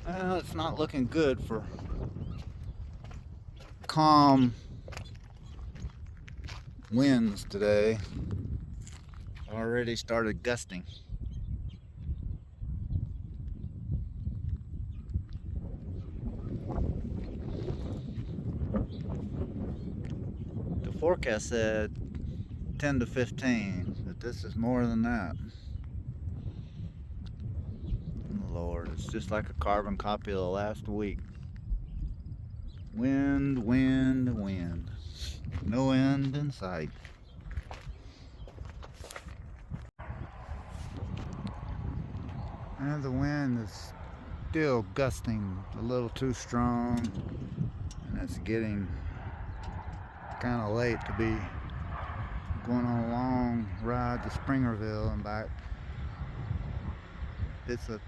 Well, it's not looking good for calm winds today. Already started gusting. The forecast said 10 to 15, but this is more than that. Lord, it's just like a carbon copy of the last week. Wind, wind, wind. No end in sight. And the wind is still gusting a little too strong, and it's getting kind of late to be going on a long ride to Springerville and back. It's a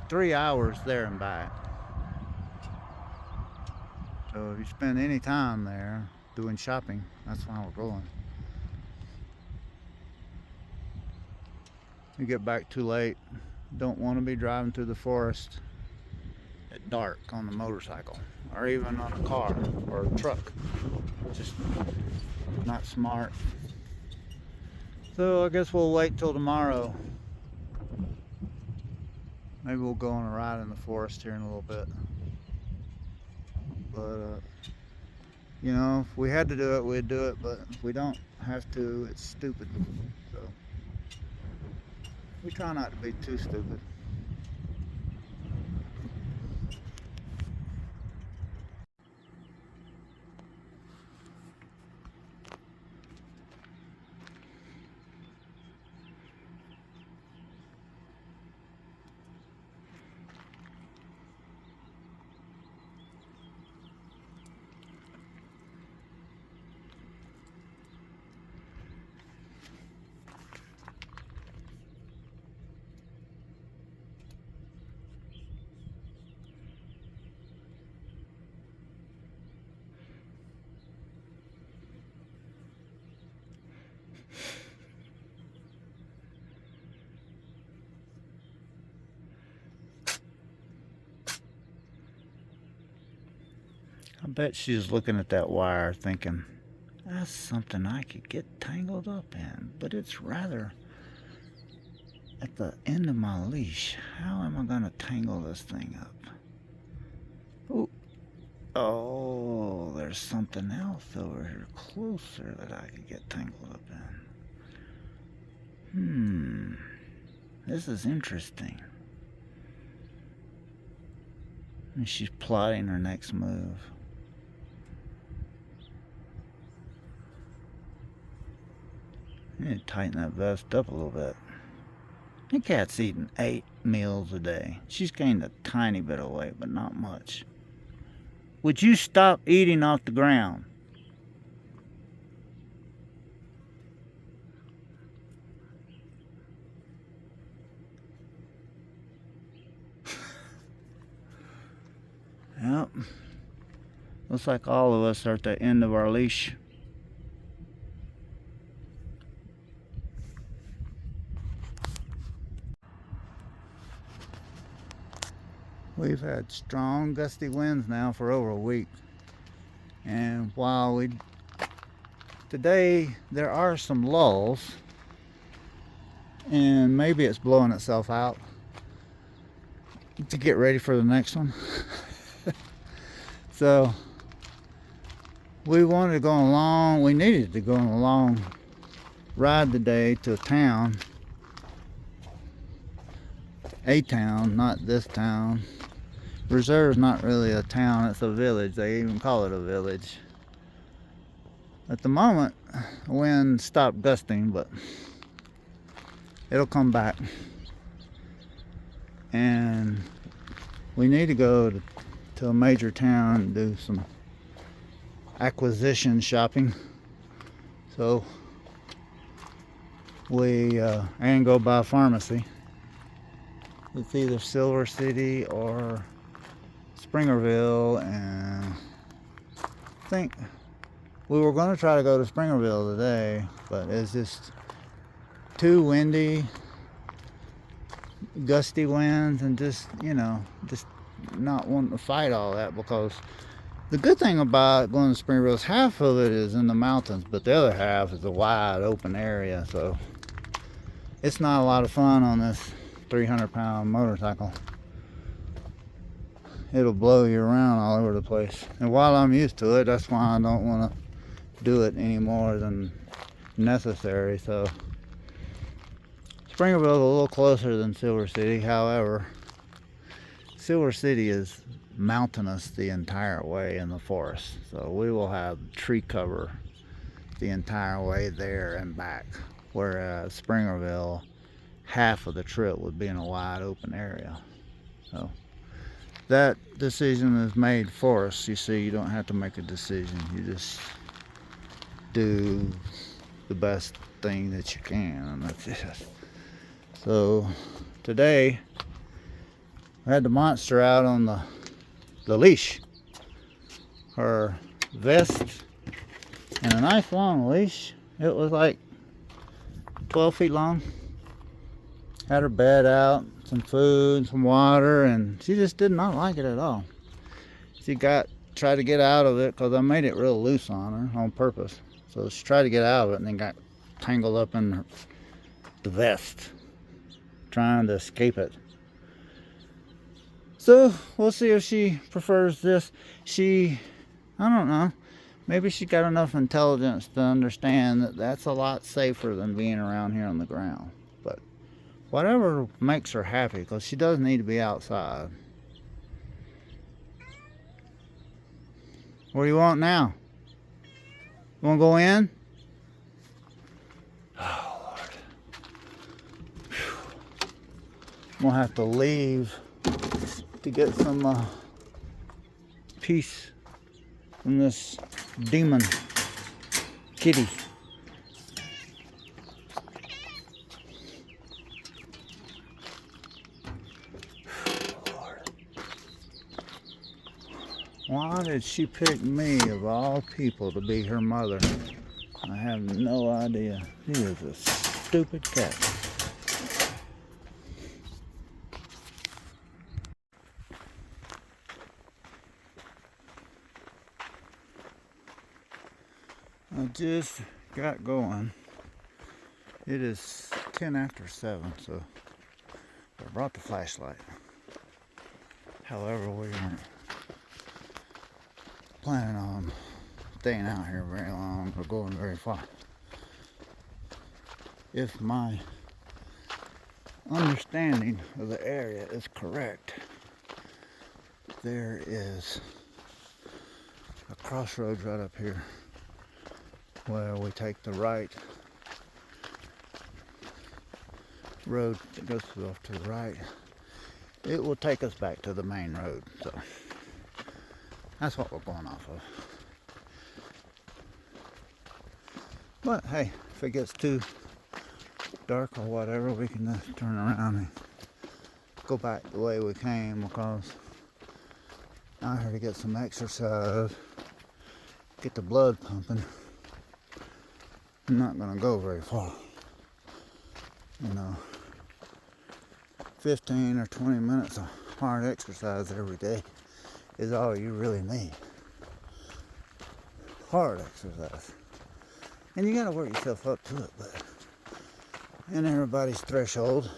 3 hours there and back. So if you spend any time there doing shopping, that's why we're going. You get back too late, don't want to be driving through the forest at dark on the motorcycle or even on a car or a truck. Just not smart. So I guess we'll wait till tomorrow. Maybe we'll go on a ride in the forest here in a little bit. But you know, if we had to do it, we'd do it, but if we don't have to, it's stupid. So we try not to be too stupid. I bet she's looking at that wire thinking, that's something I could get tangled up in, but it's rather at the end of my leash. How am I going to tangle this thing up? Ooh. Oh, there's something else over here closer that I could get tangled up in. This is interesting. And she's plotting her next move. I need to tighten that vest up a little bit. The cat's eating 8 meals a day. She's gained a tiny bit of weight, but not much. Would you stop eating off the ground? Yep. Looks like all of us are at the end of our leash. We've had strong gusty winds now for over a week. And while today there are some lulls, and maybe it's blowing itself out to get ready for the next one. So we wanted to go along, we needed to go on a long ride today to a town, not this town. Reserve's not really a town, it's a village. They even call it a village. At the moment, the wind stopped gusting, but it'll come back. And we need to go to a major town and do some acquisition shopping. So we and go by a pharmacy. It's either Silver City or Springerville, and I think we were going to try to go to Springerville today, but it's just too windy, gusty winds, and just not wanting to fight all that, because the good thing about going to Springerville is half of it is in the mountains, but the other half is a wide open area. So it's not a lot of fun on this 300-pound motorcycle. It'll blow you around all over the place. And while I'm used to it, that's why I don't want to do it any more than necessary. So Springerville is a little closer than Silver City. However, Silver City is mountainous the entire way in the forest. So we will have tree cover the entire way there and back. Whereas Springerville, half of the trip would be in a wide open area. So that decision is made for us. You see, you don't have to make a decision. You just do the best thing that you can, and that's it. So today I had the monster out on the leash. Her vest and a nice long leash. It was like 12 feet long. Had her bed out, some food, some water, and she just did not like it at all. She tried to get out of it because I made it real loose on her on purpose. So she tried to get out of it and then got tangled up in the vest, trying to escape it. So we'll see if she prefers this. I don't know, maybe she got enough intelligence to understand that that's a lot safer than being around here on the ground. But whatever makes her happy, because she does need to be outside. What do you want now? You want to go in? Oh, Lord. We'll have to leave to get some peace from this demon kitty. Why did she pick me, of all people, to be her mother? I have no idea. She is a stupid cat. I just got going. It is 10 after 7, so I brought the flashlight. However, we weren't planning on staying out here very long or going very far. If my understanding of the area is correct, there is a crossroads right up here where we take the right road that goes off to the right. It will take us back to the main road, so that's what we're going off of. But hey, if it gets too dark or whatever, we can just turn around and go back the way we came, because I'm here to get some exercise, get the blood pumping. I'm not going to go very far. 15 or 20 minutes of hard exercise every day is all you really need. Hard exercise. And you got to work yourself up to it, but and everybody's threshold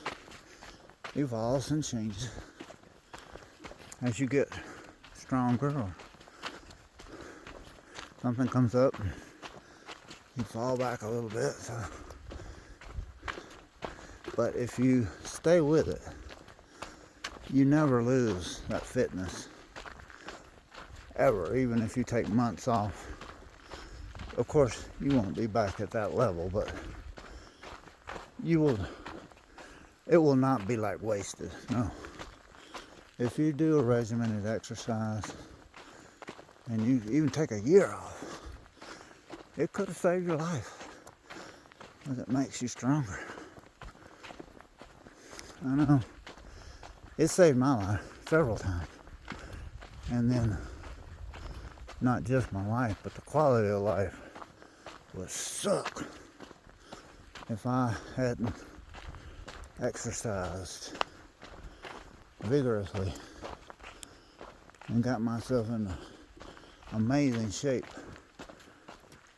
evolves and changes as you get stronger, or something comes up and you fall back a little bit. So. But if you stay with it, you never lose that fitness, ever, even if you take months off. Of course, you won't be back at that level, but it will not be like wasted, no. If you do a regimented exercise, and you even take a year off, it could have saved your life, because it makes you stronger. I know. It saved my life several times. And then, not just my life, but the quality of life would suck if I hadn't exercised vigorously and got myself in amazing shape.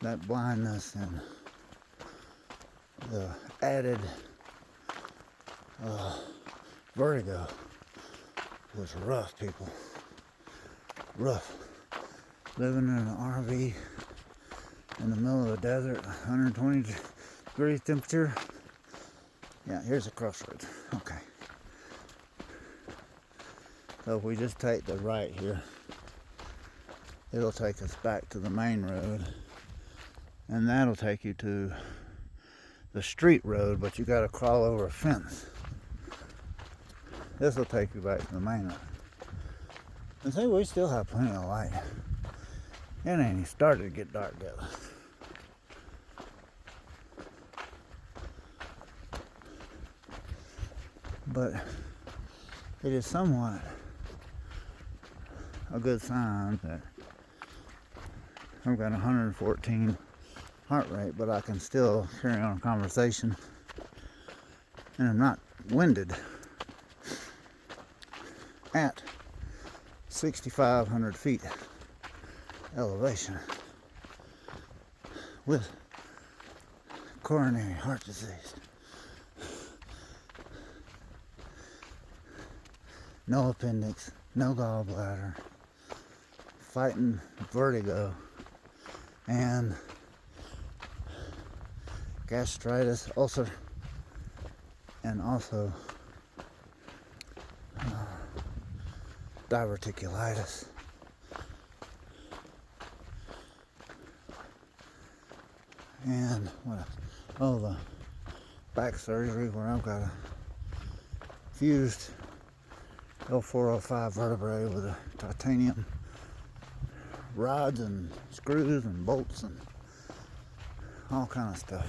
That blindness and the added vertigo was rough, people. Rough. Living in an RV in the middle of the desert, 120 degrees temperature. Yeah, here's the crossroads. Okay. So if we just take the right here, it'll take us back to the main road. And that'll take you to the street road, but you gotta crawl over a fence. This will take you back to the main road. And see, we still have plenty of light. It ain't even started to get dark yet. But it is somewhat a good sign that I've got 114 heart rate, but I can still carry on a conversation and I'm not winded at 6,500 feet elevation with coronary heart disease. No appendix, no gallbladder, fighting vertigo and gastritis, ulcer, and also diverticulitis. And what else? Oh, the back surgery where I've got a fused L405 vertebrae with a titanium rods and screws and bolts and all kind of stuff.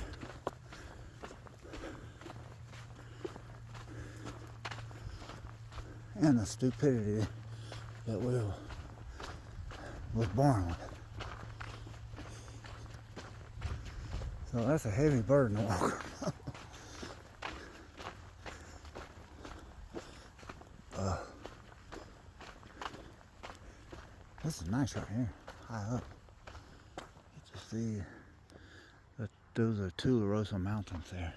And the stupidity that we was born with. So that's a heavy burden to walk around. This is nice right here, high up. You can see that those are two La Rosa mountains there.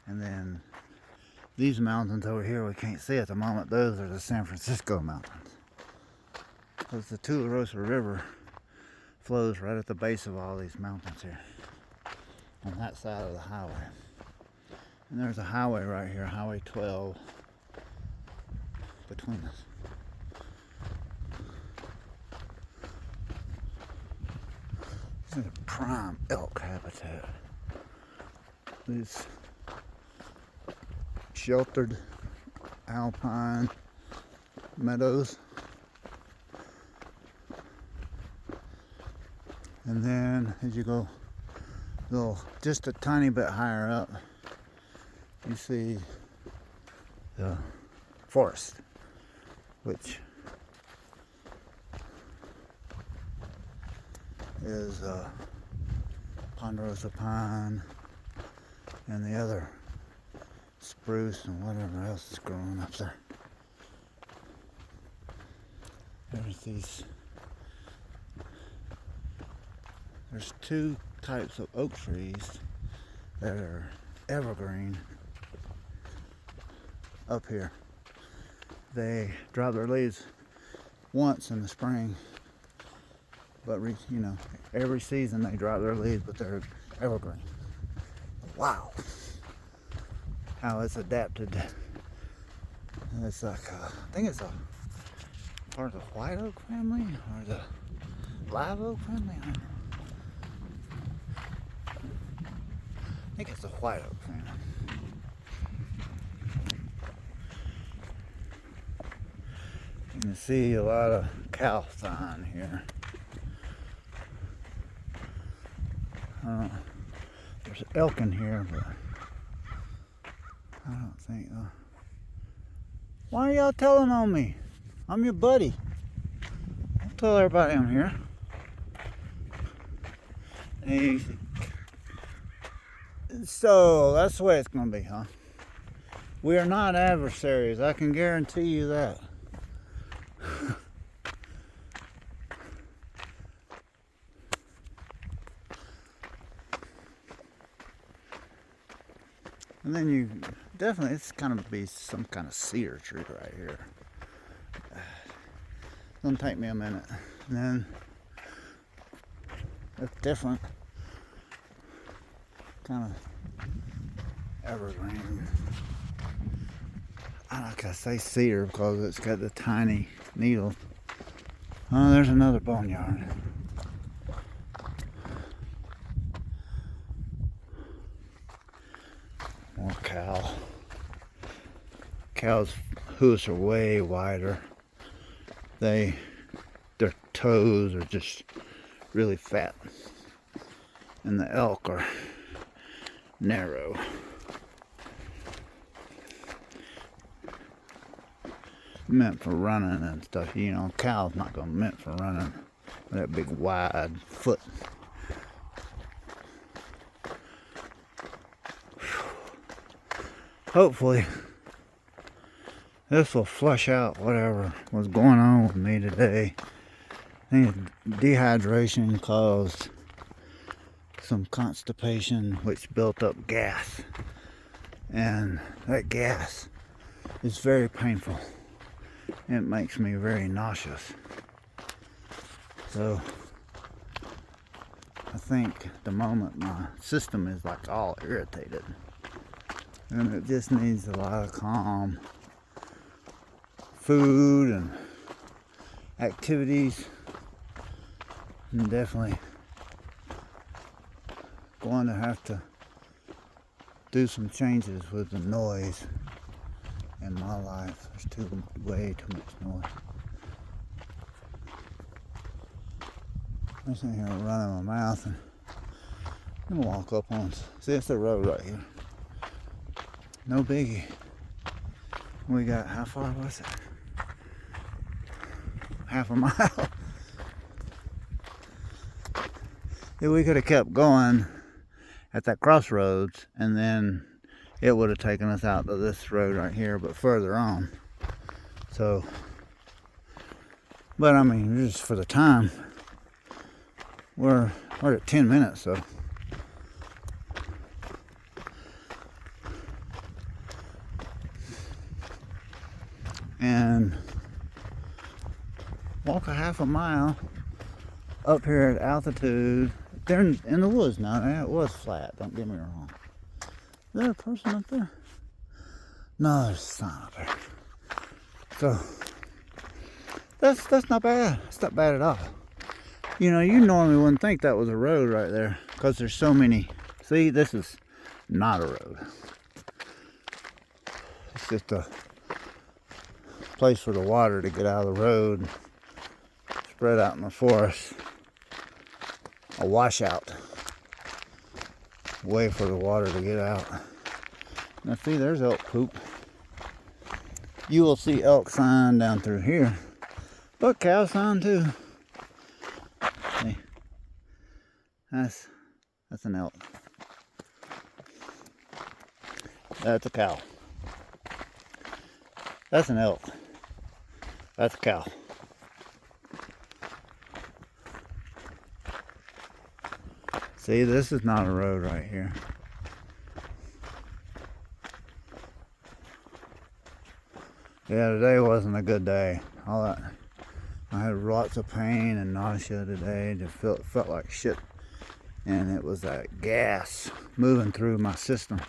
And then these mountains over here we can't see at the moment. Those are the San Francisco mountains. Because the Tularosa River flows right at the base of all these mountains here. On that side of the highway. And there's a highway right here, Highway 12, between us. This is a prime elk habitat. These sheltered alpine meadows. And then as you go just a tiny bit higher up, you see the forest, which is ponderosa pine and the other spruce and whatever else is growing up there. There's two types of oak trees that are evergreen up here. They drop their leaves once in the spring, but every season they drop their leaves, but they're evergreen. Wow, how it's adapted. It's like I think it's a part of the white oak family or the live oak family. I think it's the white oak family. You can see a lot of calcine here. There's elk in here, but I don't think. Why are y'all telling on me? I'm your buddy. Don't tell everybody I'm here. Easy. So that's the way it's going to be, huh? We are not adversaries. I can guarantee you that. And then you definitely, it's kind of be some kind of cedar tree right here. It's gonna take me a minute. And then it's different, kind of evergreen. I like I say cedar because it's got the tiny needle. Oh, there's another boneyard. More cow. Cows' hooves are way wider. Their toes are just really fat. And the elk are narrow. Meant for running and stuff. You know, cow's not gonna meant for running with that big wide foot. Hopefully this will flush out whatever was going on with me today. I think dehydration caused some constipation, which built up gas, and that gas is very painful. It makes me very nauseous. So I think at the moment my system is like all irritated, and it just needs a lot of calm food and activities. I'm definitely going to have to do some changes with the noise in my life. There's way too much noise. I'm sitting here running my mouth, and I'm gonna walk up on. See, it's the road right here. No biggie. We got, how far was it? Half a mile. If we could have kept going at that crossroads, and then it would have taken us out to this road right here, but further on. So, but I mean, just for the time, we're at 10 minutes, so. And walk a half a mile up here at altitude. They're in the woods now. It was flat, don't get me wrong. Is there a person up there? No, there's not up there. So that's not bad. It's not bad at all. You know, you normally wouldn't think that was a road right there, because there's so many. See, this is not a road. It's just a place for the water to get out of the road and spread out in the forest. A washout. Way for the water to get out. Now see, there's elk poop. You will see elk sign down through here, but cow sign too. See, that's an elk. That's a cow. That's an elk. That's a cow. See, this is not a road right here. Yeah, today wasn't a good day. All that, I had lots of pain and nausea today. It felt like shit, and it was that gas moving through my system.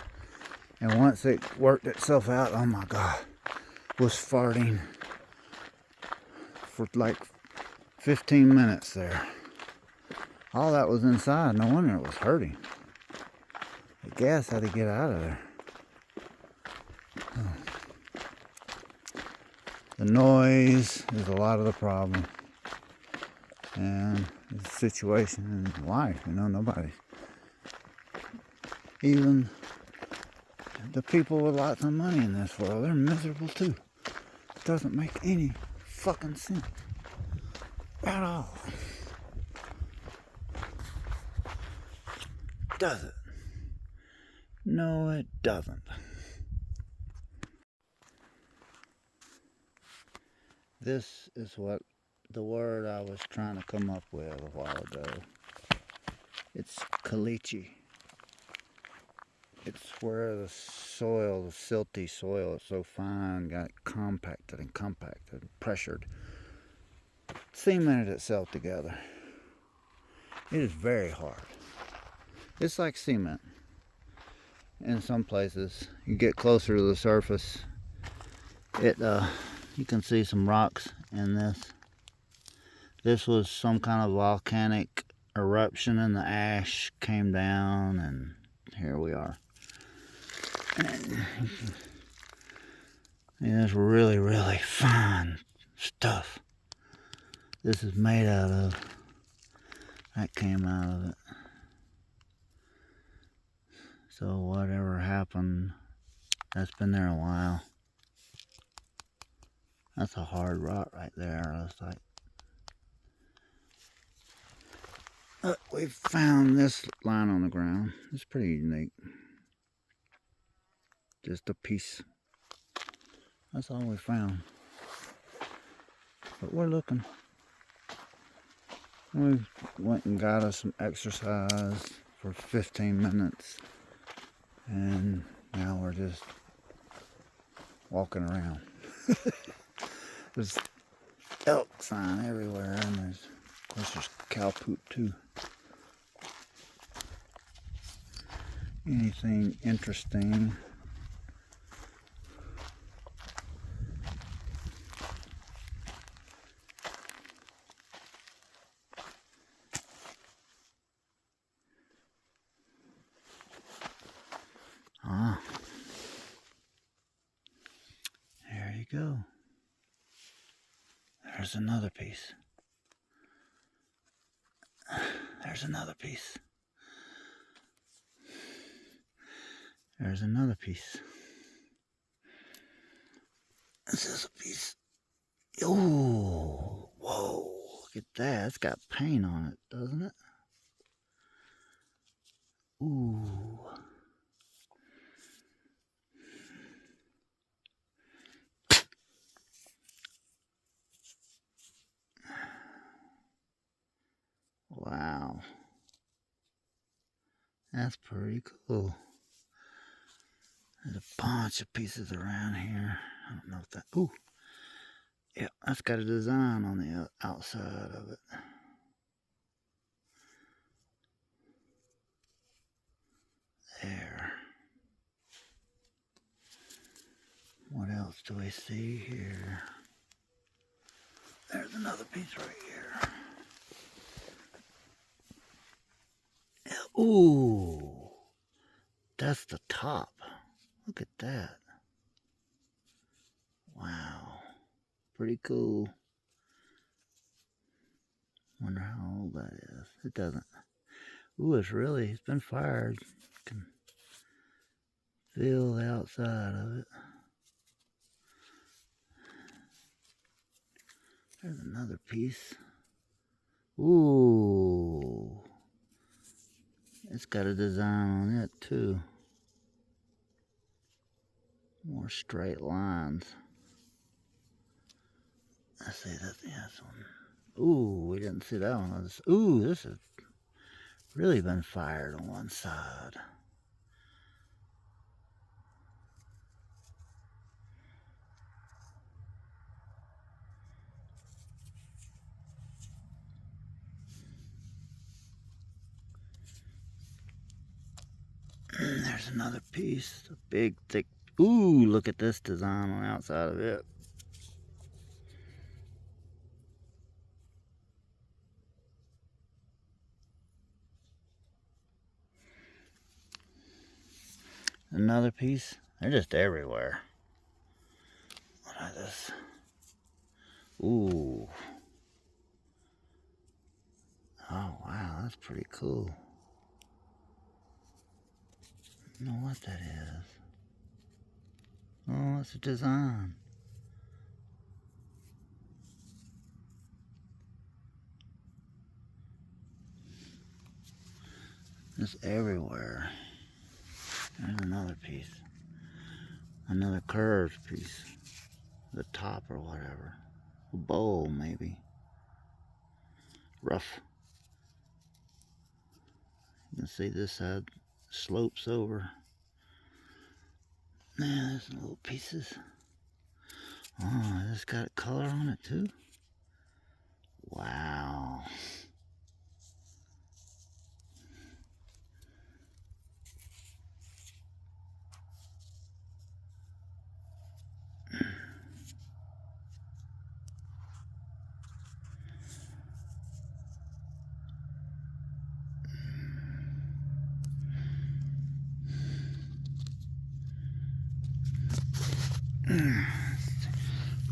And once it worked itself out, oh my God, was farting for like 15 minutes there. All that was inside. No wonder it was hurting. The gas had to get out of there. The noise is a lot of the problem. And the situation in life, you know, nobody. Even the people with lots of money in this world, they're miserable too. It doesn't make any fucking sense at all. Does it? No, it doesn't. This is what the word I was trying to come up with a while ago. It's caliche. It's where the soil, the silty soil is so fine, got compacted and pressured, cemented itself together. It is very hard. It's like cement. In some places, you get closer to the surface, you can see some rocks in this. This was some kind of volcanic eruption, and the ash came down, and here we are. And it's really, really fine stuff this is made out of. That came out of it. So whatever happened, that's been there a while. That's a hard rock right there. It's like, we found this line on the ground. It's pretty unique. Just a piece. That's all we found. But we're looking. We went and got us some exercise for 15 minutes. And now we're just walking around. There's elk sign everywhere, and of course there's cow poop too. Anything interesting? Ah, there you go. There's another piece. There's another piece. There's another piece. This is a piece. Oh, whoa, look at that. It's got paint on it, doesn't it? Ooh. Wow. That's pretty cool. There's a bunch of pieces around here. I don't know if that... Ooh. Yeah, that's got a design on the outside of it. There. What else do we see here? There's another piece right here. Ooh. That's the top. Look at that. Wow. Pretty cool. Wonder how old that is. It doesn't. Ooh, it's been fired. You can feel the outside of it. There's another piece. Ooh. It's got a design on it too. More straight lines. Let's see, that's this one. Ooh, we didn't see that one. Ooh, this has really been fired on one side. There's another piece, a big, thick. Ooh, look at this design on the outside of it. Another piece. They're just everywhere. What is this? Ooh. Oh, wow, that's pretty cool. I don't know what that is. Oh, it's a design. It's everywhere. There's another piece. Another curved piece. The top or whatever. A bowl, maybe. Rough. You can see this side slopes over. Man, there's little pieces. Oh, it's got color on it too. Wow.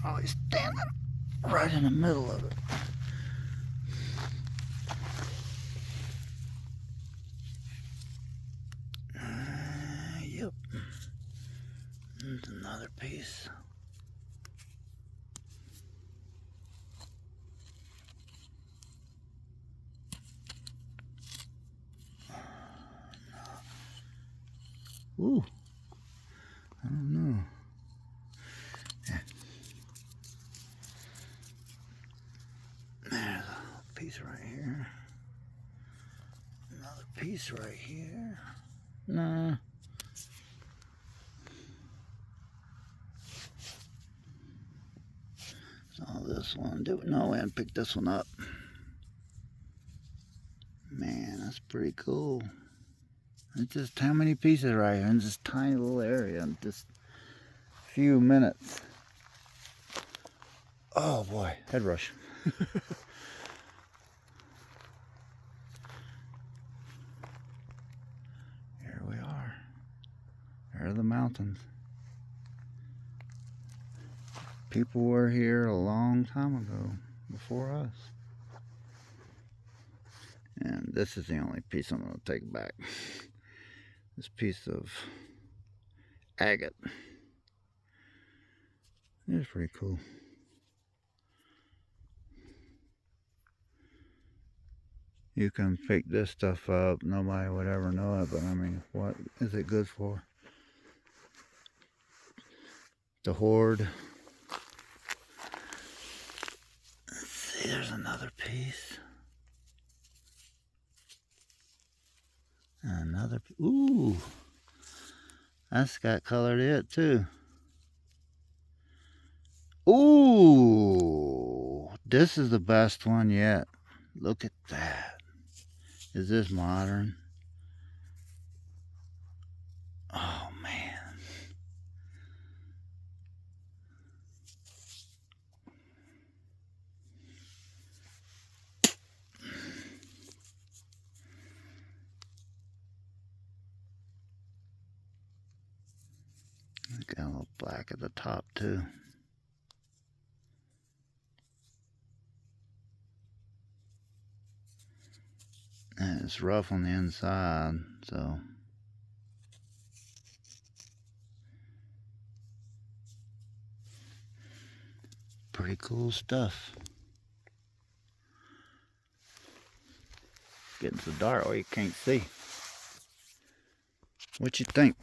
Probably standing right in the middle of it. Yep. There's another piece. Ooh. I don't know. There's a piece right here. Another piece right here. Nah. So this one, no, we hadn't picked this one up. Man, that's pretty cool. It's just how many pieces right here in this tiny little area in just a few minutes. Oh boy, head rush. Here we are. There are the mountains. People were here a long time ago, before us. And this is the only piece I'm going to take back. This piece of agate. It's pretty cool. You can pick this stuff up, nobody would ever know it, but I mean, what is it good for? The hoard. Let's see, there's another piece. Another, ooh, that's got color to it too. Ooh, this is the best one yet. Look at that. Is this modern? Oh man. It's got a little black at the top too. And it's rough on the inside, so. Pretty cool stuff. Getting so dark where you can't see. What you think?